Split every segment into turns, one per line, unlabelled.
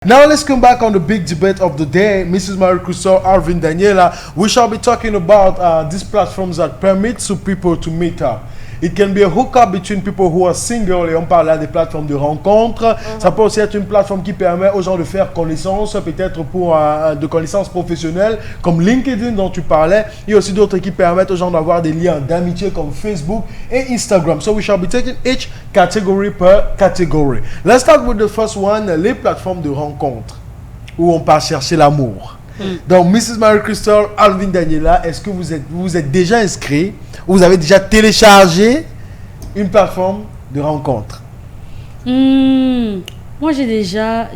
Now let's come back on the big debate of the day. Mrs. Marie Crystal, Arvin, Daniela. We shall be talking about these platforms that permit to people to meet up. It can be a hookup between people who are single et on parle là des plateformes de rencontres. Ça peut aussi être une plateforme qui permet aux gens de faire connaissance, peut-être pour de connaissances professionnelles comme LinkedIn dont tu parlais. Il y a aussi d'autres qui permettent aux gens d'avoir des liens d'amitié comme Facebook et Instagram. So we shall be taking each category per category. Let's start with the first one, les plateformes de rencontres où on part chercher l'amour. Donc, Mrs. Marie Crystal, Alvin, Daniela, est-ce que vous êtes déjà inscrit ou vous avez déjà téléchargé une plateforme de rencontre?
Moi, j'ai déjà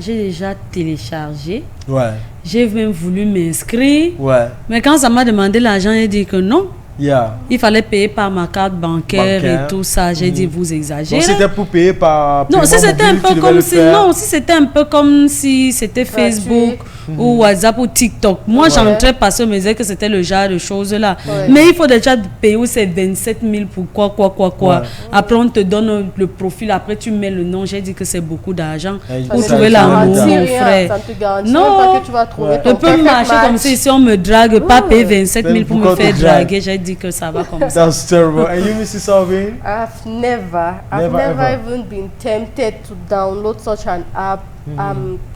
téléchargé.
Ouais.
J'ai même voulu m'inscrire.
Ouais.
Mais quand ça m'a demandé l'argent, j'ai dit que non.
Yeah.
Il fallait payer par ma carte bancaire et tout ça. J'ai dit, vous exagérez.
Donc, c'était pour payer par...
Non, si c'était un peu comme si... Non, si c'était un peu comme si c'était Facebook ou WhatsApp ou TikTok. Moi, j'entrais parce que je me disais que c'était le genre de choses-là. Ouais. Mais il faut déjà payer où c'est 27 000 pour quoi. Après, on te donne le profil. Après, tu mets le nom. J'ai dit que c'est beaucoup d'argent pour trouver l'amour, mon frère.
Ça ne te garantit pas que tu vas trouver ton
perfect match. Je peux marcher comme si on me drague, pas payer 27 000 pour me faire draguer. J'ai dit que ça va comme ça.
That's terrible. And you, Mrs. Alvin?
I've never even been tempted to download such an app.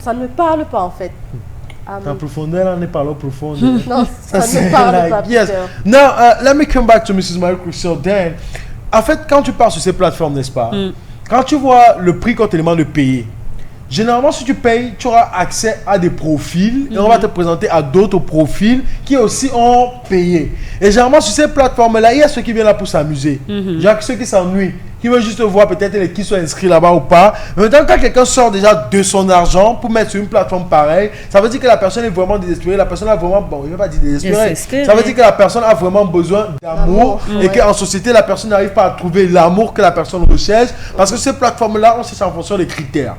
Ça ne me parle pas en fait.
Ta profondeur, on n'est pas là profonde.
Non, ça ne me parle pas.
Yes. Now, let me come back to Mrs. Marie Crystal. Then, en fait, quand tu pars sur ces plateformes, n'est-ce pas? Quand tu vois le prix qu'on te demande de payer, généralement, si tu payes, tu auras accès à des profils et on va te présenter à d'autres profils qui aussi ont payé. Et généralement, sur ces plateformes-là, il y a ceux qui viennent là pour s'amuser. Genre ceux qui s'ennuient, qui veulent juste voir peut-être qui sont inscrits là-bas ou pas. Mais maintenant, quand quelqu'un sort déjà de son argent pour mettre sur une plateforme pareille, ça veut dire que la personne est vraiment désespérée. La personne a vraiment, bon, je ne vais pas dire désespérée. Ça veut dire que la personne a vraiment besoin d'amour et qu'en société, la personne n'arrive pas à trouver l'amour que la personne recherche. Parce que ces plateformes-là, on cherche en fonction des critères.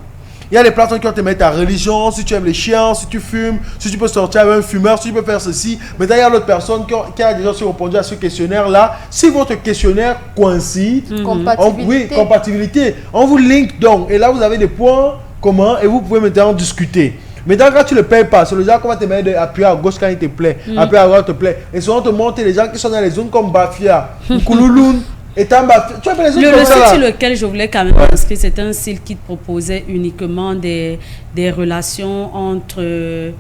Il y a des plateformes qui vont te mettre ta religion, si tu aimes les chiens, si tu fumes, si tu peux sortir avec un fumeur, si tu peux faire ceci. Mais il y a l'autre personne qui a déjà répondu à ce questionnaire-là. Si votre questionnaire coïncide, compatibilité, on vous link donc. Et là, vous avez des points communs et vous pouvez maintenant discuter. Mais quand tu ne le payes pas, c'est le genre qu'on va te mettre d'appuyer à gauche quand il te plaît, appuyer à droite te plaît. Et souvent, on te montre les gens qui sont dans les zones comme Bafia, Koulouloun. Et tu as les
le site sur lequel je voulais quand même m'inscrire, c'était un site qui proposait uniquement des relations entre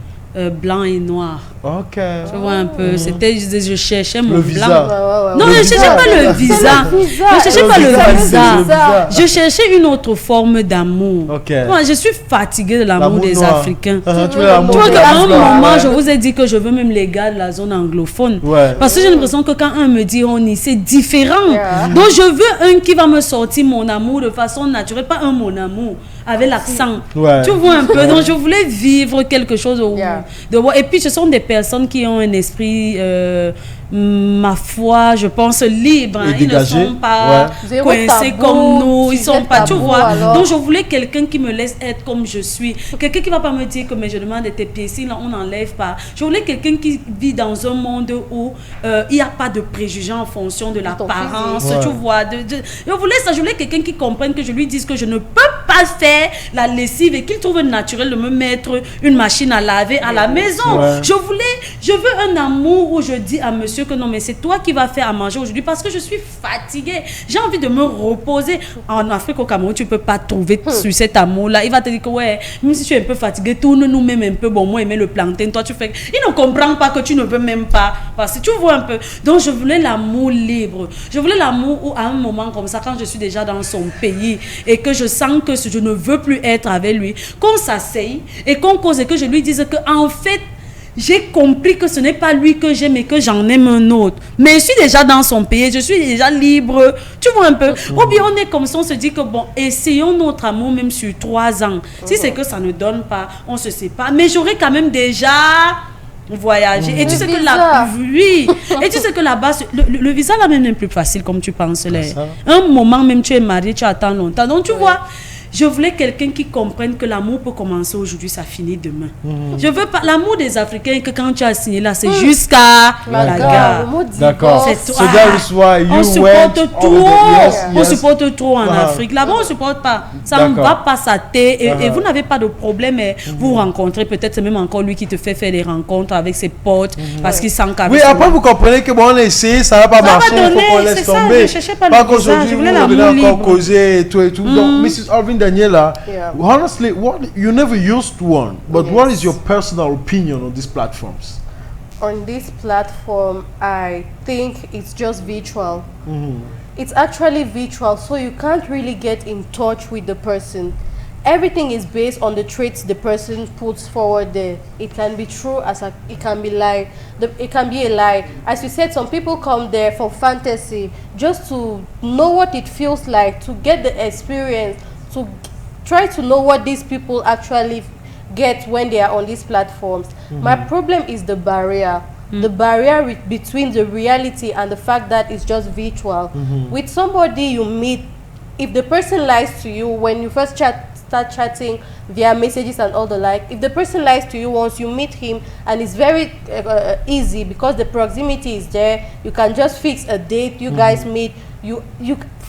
blanc et noir.
Ok.
Tu vois un peu, c'était, je cherchais mon
visa.
Blanc. Non, je ne cherchais pas le visa. Je cherchais pas le visa. Je cherchais une autre forme d'amour.
Okay.
Moi, je suis fatiguée de l'amour des
noir.
Africains.
Tu vois,
à un moment, je vous ai dit que je veux même les gars de la zone anglophone. Ouais. Parce que j'ai l'impression que quand un me dit on y, c'est différent. Donc, je veux un qui va me sortir mon amour de façon naturelle, pas un mon amour avec l'accent. Tu vois un peu. Donc, je voulais vivre quelque chose et puis, ce sont des personnes qui ont un esprit, ma foi, je pense, libre. Ils ne sont pas coincés comme nous. Ils sont pas, tu vois. Alors. Donc, je voulais quelqu'un qui me laisse être comme je suis. Quelqu'un qui ne va pas me dire que mais je demande tes pieds, si on n'enlève pas. Je voulais quelqu'un qui vit dans un monde où il n'y a pas de préjugés en fonction de l'apparence. Tu vois. Je voulais quelqu'un qui comprenne que je lui dise que je ne peux pas faire la lessive et qu'il trouve naturel de me mettre une machine à laver à la maison. Je veux un amour où je dis à monsieur que non, mais c'est toi qui vas faire à manger aujourd'hui parce que je suis fatiguée. J'ai envie de me reposer. En Afrique, au Cameroun, tu ne peux pas trouver sur cet amour-là. Il va te dire que ouais, même si tu es un peu fatigué, tourne-nous même un peu. Bon, moi, aimer le plantain, toi, tu fais. Il ne comprend pas que tu ne veux même pas. Parce que tu vois un peu. Donc, je voulais l'amour libre. Je voulais l'amour où, à un moment comme ça, quand je suis déjà dans son pays et que je sens que je ne veux plus être avec lui, qu'on s'asseye et qu'on cause et que je lui dise que, en fait, j'ai compris que ce n'est pas lui que j'aime et que j'en aime un autre. Mais je suis déjà dans son pays, je suis déjà libre. Tu vois un peu. Ou bien on est comme ça, on se dit que bon, essayons notre amour même sur 3 ans. Si c'est que ça ne donne pas, on se sépare. Mais j'aurais quand même déjà voyagé. Et tu sais que et tu sais que là-bas, le visa là même est plus facile comme tu penses. Un moment même tu es marié, tu attends longtemps. Donc tu vois. Je voulais quelqu'un qui comprenne que l'amour peut commencer aujourd'hui, ça finit demain. Je veux pas l'amour des Africains que quand tu as signé là, c'est jusqu'à la gare.
D'accord.
C'est
toi.
On supporte tout. On supporte trop en Afrique. Là-bas, on supporte pas. Ça ne va pas s'attaquer et vous n'avez pas de problème. Mais vous rencontrez peut-être c'est même encore lui qui te fait faire des rencontres avec ses potes parce qu'il sent qu'avec.
Oui, après vous comprenez que bon, on a essayé, ça va pas marcher, il faut qu'on laisse tomber.
Pas qu'aujourd'hui
vous venez encore causer et tout et tout. Donc, Mrs. Alvin Daniela, honestly, you never used one, but what is your personal opinion on these platforms?
On this platform, I think it's just virtual. It's actually virtual, so you can't really get in touch with the person. Everything is based on the traits the person puts forward there. It can be true it can be lie. It can be a lie. As you said, some people come there for fantasy, just to know what it feels like, to get the experience, to try to know what these people actually get when they are on these platforms. My problem is the barrier. The barrier between the reality and the fact that it's just virtual. With somebody you meet, if the person lies to you when you first start chatting via messages and all the like, if the person lies to you once you meet him, and it's very easy because the proximity is there, you can just fix a date, you guys meet, you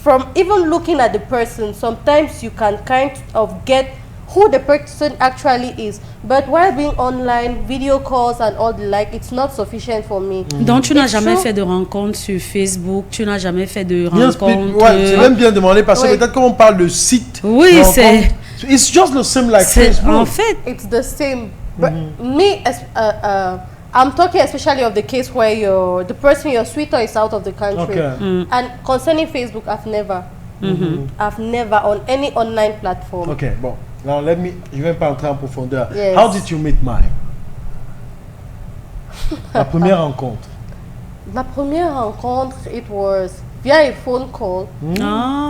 from even looking at the person, sometimes you can kind of get who the person actually is. But while being online, video calls and all the like, it's not sufficient for me.
Donc tu n'as jamais fait de rencontre sur Facebook, tu n'as jamais fait de rencontre.
Ouais, j'ai même bien demandé parce que peut-être quand on parle de site.
Oui, c'est.
It's just the same like Facebook.
En fait,
it's the same. But me, I'm talking especially of the case where the person you're sweeter is out of the country. And concerning Facebook, I've never on any online platform.
Okay, bon. Now je vais pas entrer en profondeur. Yes. How did you meet Mike? La première rencontre.
La première rencontre, it was via a phone call.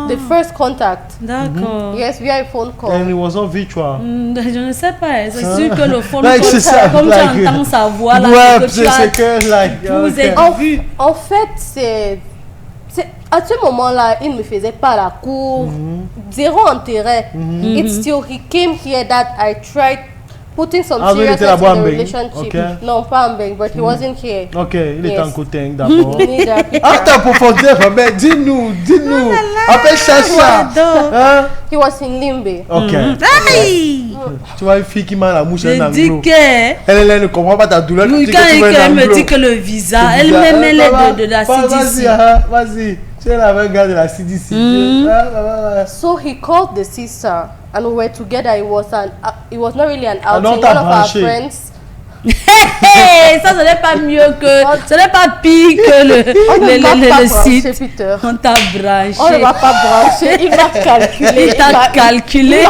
The first contact.
D'accord.
Yes, via a phone call.
And it was not virtual.
Je ne sais pas. C'est sûr que le phone call, comme tu entends sa voix là,
ouais, c'est que
vous êtes vu.
En fait, c'est à ce moment-là, il ne me faisait pas la cour, zéro intérêt. It's till he came here that I tried putting some seriousness in the relationship. Okay. No, pas en Beng, but he wasn't here.
Ok, il était en Couteng d'abord. Ah, t'as profondeur, mais dis-nous. Appelle Chacha.
He was in Limbe.
Ok. Tu vois une fille qui m'a la mouche en anglo.
Je dis que...
Elle ne comprend pas ta douleur.
Quand elle me dit que le visa, elle-même, elle est de la CDC.
Vas-y. Tu es la même gars de la CDC.
So he called the sister and we were together. It was not really an outing. One of our friends.
Ça ce n'est pas mieux que, ce n'est pas pire que le site.
Peter.
On t'a branché.
On ne m'a pas branché. Il m'a calculé.
Il t'a calculé.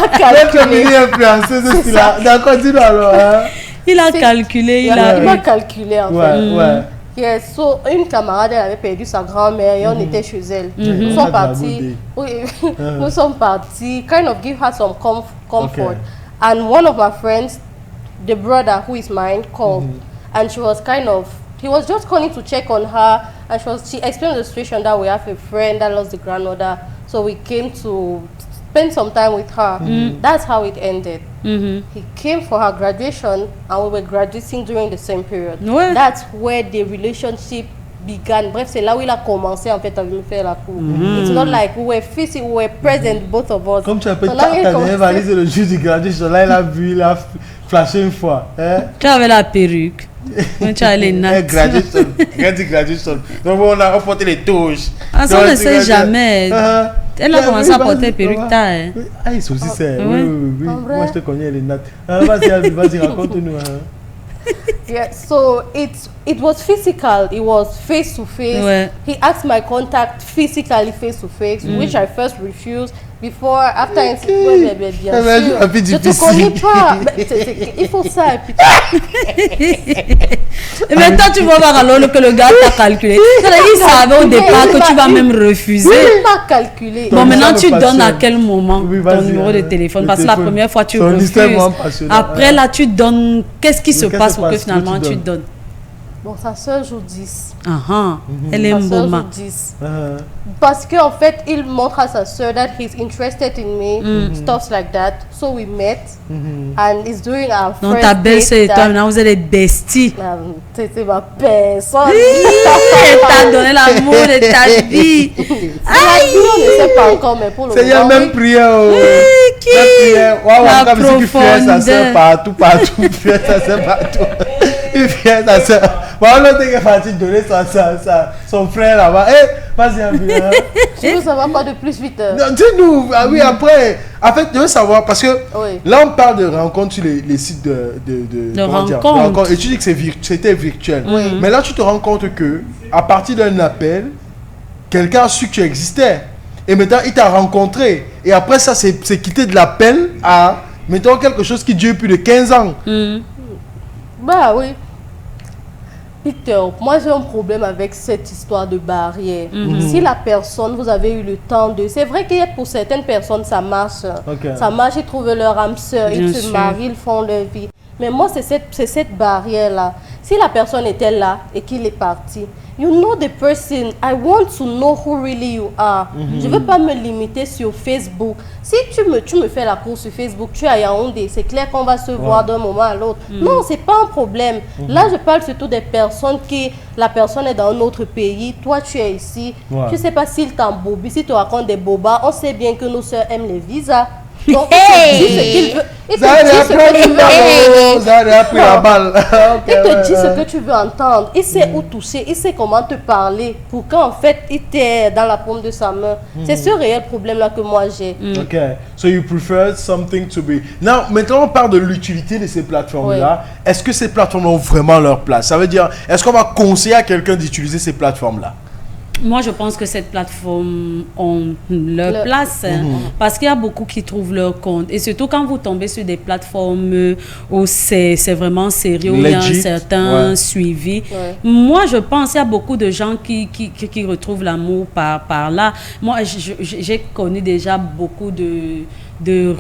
D'accord, dis-le alors.
Il a calculé.
Il m'a calculé en fait.
Ouais.
Yes, so une camarade elle avait perdu sa grand-mère et on était chez elle. Nous sommes partis. Oui, nous sommes partis. Kind of give her some comfort. And one of my friends, the brother who is mine, called, and he was just calling to check on her, and she explained the situation that we have a friend that lost the grandmother, so we came to spend some time with her. That's how it ended. He came for her graduation and we were graduating during the same period. That's where the relationship began. Bref, c'est là où il a commencé en fait à me faire la cour. It's not like we were present, both of us.
Comme tu appelles ta valise le jour du graduation, là il a vu, il a flashé une fois.
Tu avais la perruque. Tu as les nattes.
Graduation. Donc on a reporté les touches.
Ah, ça on ne sait jamais. Elle a commencé à porter perruque tard.
Ah, ils sont aussi c'est. Oui. Moi je te connais les nattes. Vas-y, raconte-nous.
Yeah, so it was physical. It was face to face.
Ouais.
He asked my contact physically face to face, which I first refused. Before, after, bien sûr, je te connais pas. Il faut ça.
Et maintenant, tu vas voir alors que le gars t'a calculé. Il savait au départ que tu vas même refuser.
Il m'a calculé.
Bon, maintenant, tu donnes à quel moment ton numéro de téléphone. Parce que la première fois, tu refuses. Après, là, tu donnes. Qu'est-ce qui se passe pour que finalement tu donnes?
Bon, sa soeur joue 10.
Elle est
sa soeur
Mboma.
joue 10. Parce qu'en fait, il montre à sa soeur that he's interested in me, stuff like that. So we met, and he's doing our first date.
Donc ta belle-sœur et toi, maintenant vous êtes des besties.
C'était ma personne.
Elle t'a donné l'amour de ta vie.
Aïe! On ne sait pas encore, mais pour le moment...
Seigneur, même prière. Même prière. Waouh, comme si tu fais sa soeur partout. Fais sa soeur partout. Il fait sa soeur. On a été fatigué de donner son frère là-bas. Vas-y, Ambia.
Tu veux savoir quoi de plus vite?
Dis-nous. Ah oui, après. En fait, je veux savoir, parce que là, on parle de rencontres sur les sites de rencontres. Et tu dis que c'était virtuel. Mais là, tu te rends compte que à partir d'un appel, quelqu'un a su que tu existais. Et maintenant, il t'a rencontré. Et après ça, c'est quitté de l'appel à, mettons, quelque chose qui dure plus de 15 ans.
Bah oui. Peter, moi j'ai un problème avec cette histoire de barrière. Si la personne, vous avez eu le temps de... C'est vrai que pour certaines personnes, ça marche. Ça marche, ils trouvent leur âme sœur, ils se marient, ils font leur vie. Mais moi, c'est cette barrière-là. Si la personne était là et qu'il est parti, you know the person, I want to know who really you are. Je ne veux pas me limiter sur Facebook. Si tu me fais la course sur Facebook, tu es à Yaoundé, c'est clair qu'on va se voir d'un moment à l'autre. Non, ce n'est pas un problème. Là, je parle surtout des personnes qui, la personne est dans un autre pays, toi tu es ici. Tu ne sais pas s'il t'embobie, si tu racontes des bobas, on sait bien que nos sœurs aiment les visas. Donc, il te dit ce qu'il veut. Il te dit ce que tu veux entendre. Il sait où toucher, il sait comment te parler pour qu'en fait, il t'ait dans la paume de sa main. C'est ce réel problème-là que moi j'ai.
Ok. So you prefer something to be... Now, maintenant, on parle de l'utilité de ces plateformes-là. Est-ce que ces plateformes ont vraiment leur place? Ça veut dire, est-ce qu'on va conseiller à quelqu'un d'utiliser ces plateformes-là?
Moi, je pense que cette plateforme ont leur place parce qu'il y a beaucoup qui trouvent leur compte. Et surtout quand vous tombez sur des plateformes où c'est vraiment sérieux, où il y a un certain suivi. Moi, je pense qu'il y a beaucoup de gens qui retrouvent l'amour par là. Moi, j'ai connu déjà beaucoup de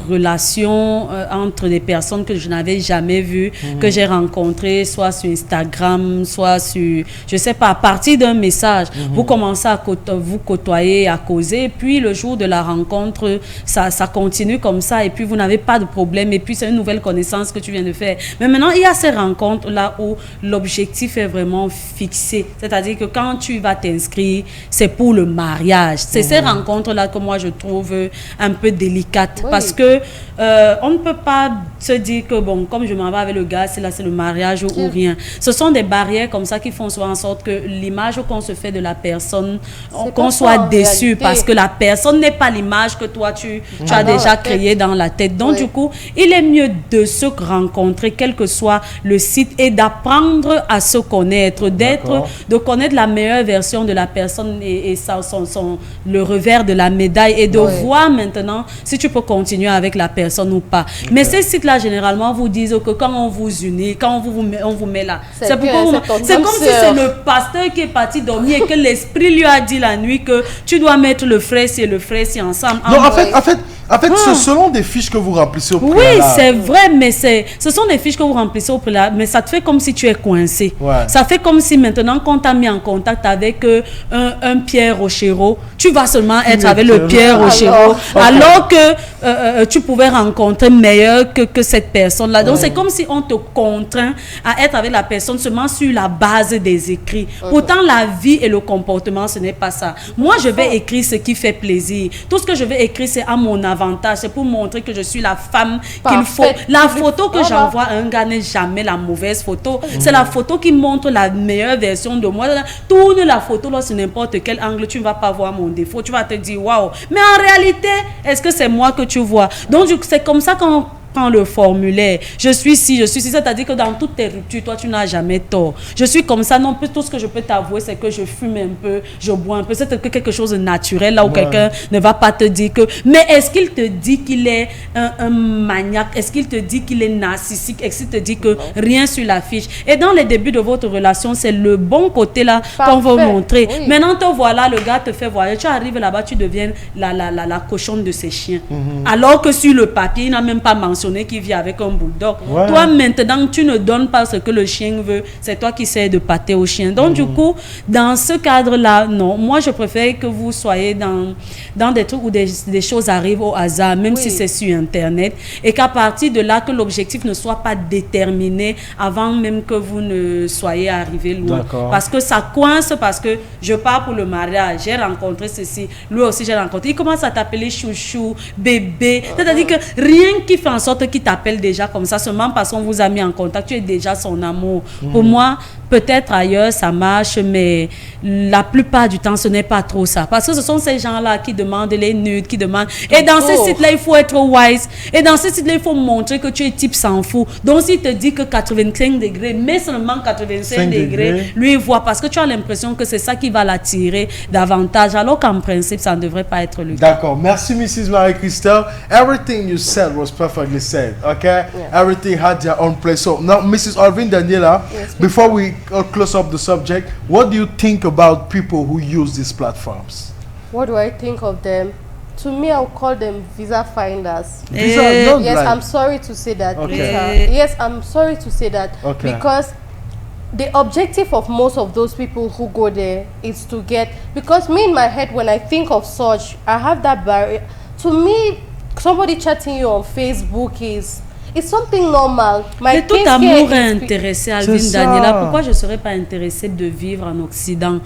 relations entre des personnes que je n'avais jamais vues, que j'ai rencontrées, soit sur Instagram, soit sur, je sais pas, à partir d'un message, vous commencez à vous côtoyer, à causer, puis le jour de la rencontre, ça continue comme ça, et puis vous n'avez pas de problème, et puis c'est une nouvelle connaissance que tu viens de faire. Mais maintenant, il y a ces rencontres-là où l'objectif est vraiment fixé, c'est-à-dire que quand tu vas t'inscrire, c'est pour le mariage. C'est ces rencontres-là que moi je trouve un peu délicates. Parce que on ne peut pas se dire que, bon, comme je m'en vais avec le gars, c'est le mariage ou rien. Ce sont des barrières comme ça qui font en sorte que l'image qu'on se fait de la personne, qu'on soit déçu parce que la personne n'est pas l'image que toi, tu as déjà créée dans la tête. Donc, du coup, il est mieux de se rencontrer, quel que soit le site, et d'apprendre à se connaître, de connaître la meilleure version de la personne et le revers de la médaille, et de voir maintenant si tu peux continuer avec la personne ou pas. Mais ces sites-là, généralement, vous disent que quand on vous unit, quand on vous met là, c'est comme si c'est le pasteur qui est parti dormir et que l'esprit lui a dit la nuit que tu dois mettre le frère et le frère ensemble.
Non, en fait, ce sont des fiches que vous remplissez au préalable.
Oui, c'est vrai, mais ce sont des fiches que vous remplissez au préalable, mais ça te fait comme si tu es coincé. Ça fait comme si maintenant, quand tu as mis en contact avec un Pierre Rochero, tu vas seulement être avec le Pierre Rochero, alors que tu pouvais rencontrer meilleur que cette personne-là. Donc, c'est comme si on te contraint à être avec la personne seulement sur la base des écrits. Pourtant, la vie et le comportement, ce n'est pas ça. Moi, je vais écrire ce qui fait plaisir. Tout ce que je vais écrire, c'est à mon avantage. C'est pour montrer que je suis la femme qu'il faut. La photo que j'envoie à un gars n'est jamais la mauvaise photo. C'est la photo qui montre la meilleure version de moi. Tourne la photo là sur n'importe quel angle, tu ne vas pas voir mon défaut. Tu vas te dire, waouh. Mais en réalité, est-ce que c'est moi que tu vois? Donc, c'est comme ça qu'on prend le formulaire. Je suis ci, c'est-à-dire que dans toutes tes ruptures, toi, tu n'as jamais tort. Je suis comme ça. Non, tout ce que je peux t'avouer, c'est que je fume un peu, je bois un peu. C'est quelque chose de naturel, là où quelqu'un ne va pas te dire que... Mais est-ce qu'il te dit qu'il est un maniaque? Est-ce qu'il te dit qu'il est narcissique? Est-ce qu'il te dit que rien sur la fiche? Et dans les débuts de votre relation, c'est le bon côté là qu'on va montrer. Maintenant, te voilà, le gars te fait voyager. Tu arrives là-bas, tu deviens la cochonne de ses chiens. Alors que sur le papier, il n'a même pas mentionné pensionné qui vit avec un bulldog. Toi, maintenant, tu ne donnes pas ce que le chien veut. C'est toi qui sais de pâter au chien. Donc, du coup, dans ce cadre-là, non. Moi, je préfère que vous soyez dans des trucs où des choses arrivent au hasard, même si c'est sur Internet. Et qu'à partir de là, que l'objectif ne soit pas déterminé avant même que vous ne soyez arrivé loin. Parce que ça coince, parce que je pars pour le mariage, j'ai rencontré ceci, lui aussi j'ai rencontré. Il commence à t'appeler chouchou, bébé. C'est-à-dire que rien qui fait en sorte qu'il t'appelle déjà comme ça, seulement parce qu'on vous a mis en contact, tu es déjà son amour. Pour moi, peut-être ailleurs ça marche, mais la plupart du temps ce n'est pas trop ça. Parce que ce sont ces gens-là qui demandent les nudes, qui demandent. Et dans ces sites-là, il faut être wise. Et dans ces sites-là, il faut montrer que tu es type s'en fout. Donc s'il te dit que 85 degrés, mais seulement 85 degrés, lui il voit, parce que tu as l'impression que c'est ça qui va l'attirer davantage, alors qu'en principe, ça ne devrait pas être le cas.
D'accord. Merci, Mrs. Marie-Christelle. Everything you said was perfectly said, okay? Yeah. Everything had their own place. So now, Mrs. Alvin Daniela, before we close up the subject, what do you think about people who use these platforms?
What do I think of them? To me, I'll call them visa finders.
Yes,
I'm sorry to say that.
Okay.
Yes, I'm sorry to say that. Okay. Because the objective of most of those people who go there is to get, because me in my head, when I think of such, I have that barrier. To me, somebody chatting you on Facebook it's something normal.
Mais tout amour est intéressé, Alvin Daniela. Pourquoi je ne serais pas intéressée de vivre en Occident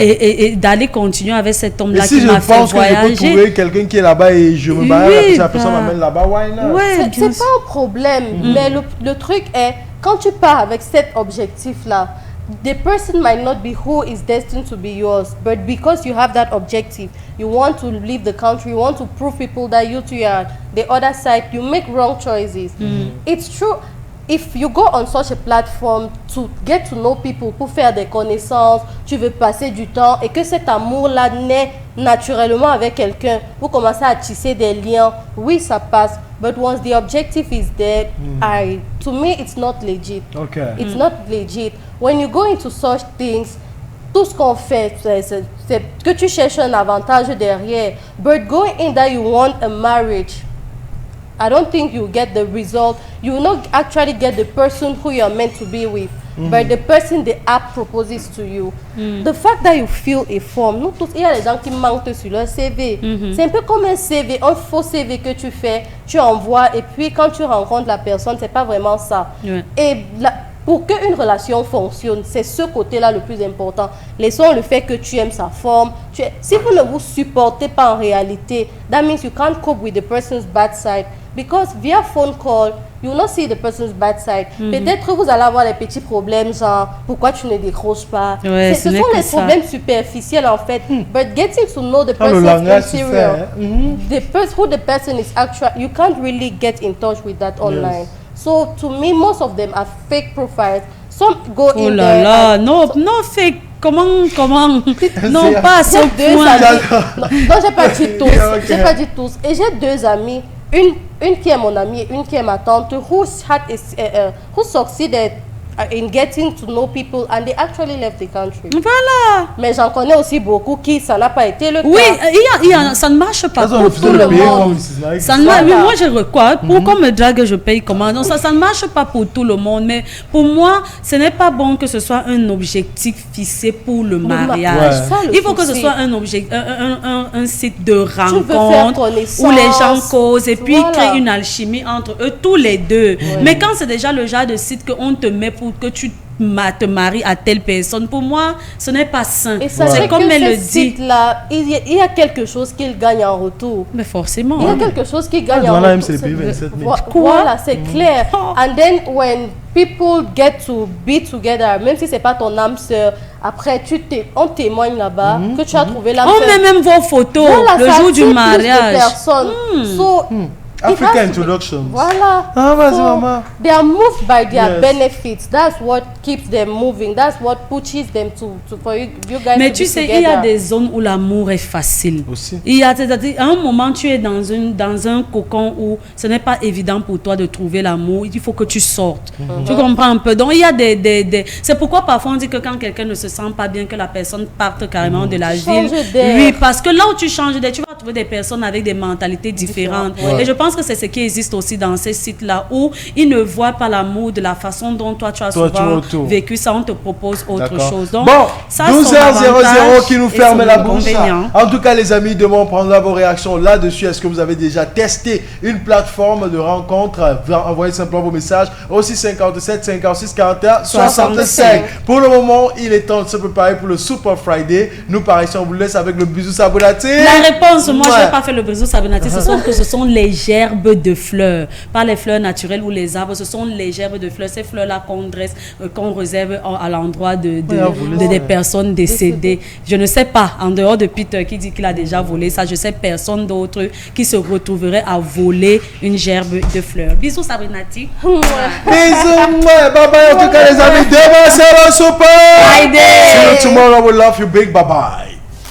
et d'aller continuer avec cet homme-là qui m'a fait voyager?
Si je pense que je peux trouver quelqu'un qui est là-bas et je me barre, la personne m'amène là-bas, why not?
C'est pas un problème, mais le truc est, quand tu pars avec cet objectif-là, the person might not be who is destined to be yours, but because you have that objective, you want to leave the country, you want to prove people that you two are the other side, you make wrong choices. It's true. If you go on such a platform to get to know people, pour faire des connaissances, tu veux passer du temps et que cet amour-là naît naturellement avec quelqu'un, vous commencez à tisser des liens, oui, ça passe. But once the objective is there, to me, it's not legit.
Okay.
It's not legit. When you go into such things, tout ce qu'on fait, c'est que tu cherches un avantage derrière. But going in that you want a marriage, I don't think you get the result. You will not actually get the person who you are meant to be with, but the person the app proposes to you. The fact that you fill a form, nous tous, il y a des gens qui mentent sur leur CV. C'est un peu comme un CV, un faux CV que tu fais, tu envoies, et puis quand tu rencontres la personne, c'est pas vraiment ça. Et pour qu'une relation fonctionne, c'est ce côté-là le plus important. Laissons le fait que tu aimes sa forme. Si vous ne vous supportez pas en réalité, that means you can't cope with the person's bad side. Because via phone call, you will not see the person's bad side. Peut-être vous allez avoir des petits problèmes, genre pourquoi tu ne décroches pas. Ce sont les problèmes superficiels en fait. But getting to know the person's interior, who the person is actually, you can't really get in touch with that online. So to me, most of them are fake profiles. Some go in there.
Non, fake. Comment non, pas à ce point.
Non, j'ai pas dit tous. J'ai pas dit tous. Et j'ai deux amis. Une qui est mon amie et une qui est ma tante, who succeeded in getting to know people and they actually left the country.
Voilà.
Mais j'en connais aussi beaucoup qui ça n'a pas été le cas.
Oui, ça ne marche pas pour tout le monde. Moi je recrois. Pour qu'on me drague, je paye comment. Donc ça ne marche pas pour tout le monde. Mais pour moi, ce n'est pas bon que ce soit un objectif fixé pour le mariage. Il faut que ce soit un site de rencontre où les gens causent et puis créent une alchimie entre eux tous les deux. Mais quand c'est déjà le genre de site qu'on te met pour que tu te maries à telle personne, pour moi, ce n'est pas sain.
C'est comme elle le dit. Là, il y a quelque chose qu'il gagne en retour.
Mais forcément.
Il y a quelque chose qu'il gagne en retour. Voilà, c'est clair. And then when people get to be together, même si c'est pas ton âme sœur, après on témoigne là-bas que tu as trouvé l'âme sœur.
On met même vos photos le jour du mariage.
African introductions.
Voilà.
Vas-y, maman.
They are moved by their benefits. That's what keeps them moving. That's what pushes them for you guys.
Mais tu sais, il y a des zones où l'amour est facile. Aussi. À un moment, tu es dans un cocon où ce n'est pas évident pour toi de trouver l'amour. Il faut que tu sortes. Tu comprends un peu. Donc, il y a c'est pourquoi parfois on dit que quand quelqu'un ne se sent pas bien, que la personne parte carrément de la ville. Oui, parce que là où tu changes d'air, tu vas trouver des personnes avec des mentalités différentes. Et je pense pense que c'est ce qui existe aussi dans ces sites-là où ils ne voient pas l'amour de la façon dont toi tu as souvent vécu ça, on te propose autre chose. Donc,
bon,
ça
12h00 qui nous ferme la bouche. En tout cas, les amis, demain on prendra vos réactions là-dessus. Est-ce que vous avez déjà testé une plateforme de rencontre? Envoyez simplement vos messages au 657 56 41 65. Pour le moment, il est temps de se préparer pour le Super Friday. Nous, par ici, on vous laisse avec le bisou sabonati.
La réponse, moi, je n'ai pas fait le bisou sabonati. Ce sont les gerbes de fleurs. Pas les fleurs naturelles ou les arbres. Ce sont les gerbes de fleurs. Ces fleurs-là qu'on dresse, qu'on réserve à l'endroit des personnes décédées. Je ne sais pas, en dehors de Peter qui dit qu'il a déjà volé ça, je sais personne d'autre qui se retrouverait à voler une gerbe de fleurs. Bisous Sabinati.
Bisous, bye bye. En tout cas, les amis, demain c'est le Super Friday. See you tomorrow. We love you big. Bye bye.